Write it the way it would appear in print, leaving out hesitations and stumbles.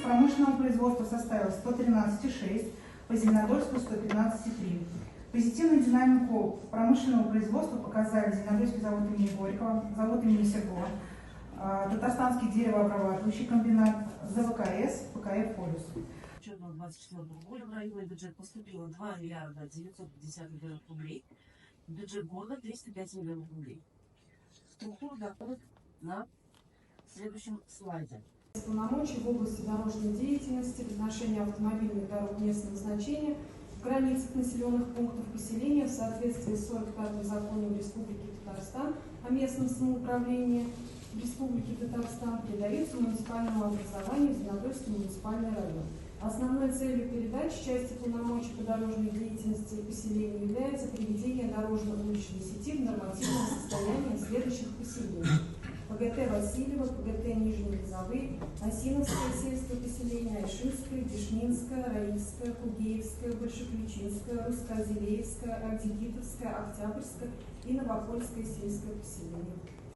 промышленного производства составил 113,6, по Зеленодольску 115,3. Позитивную динамику промышленного производства показали Зеленодольский завод имени Горького, завод имени Серго, Татарстанский деревообрабатывающий комбинат, ЗВКС, ПКФ «Полюс». В 2024 года в районный бюджет поступило 2 миллиарда 950 миллионов рублей, в бюджет города 305 миллионов рублей. Структура доходов на следующем слайде. Полномочий в области дорожной деятельности в отношении автомобильных дорог местного значения в границах населенных пунктов поселения в соответствии с 45-м законом Республики Татарстан о местном самоуправлении в Республике Татарстан передаются муниципальному образованию в Зеленодольский муниципальный район. Основной целью передачи части полномочий по дорожной деятельности поселения является приведение дорожно-уличной сети в нормативное состояние следующих поселений: ПГТ Васильева, ПГТ Нижние Лозовые, Осиновское сельское поселение, Айшинское, Дешнинское, Раильское, Кугеевское, Большеключинское, Русско-Азелеевское, Ардигитовское, Октябрьское и Новопольское сельское поселение.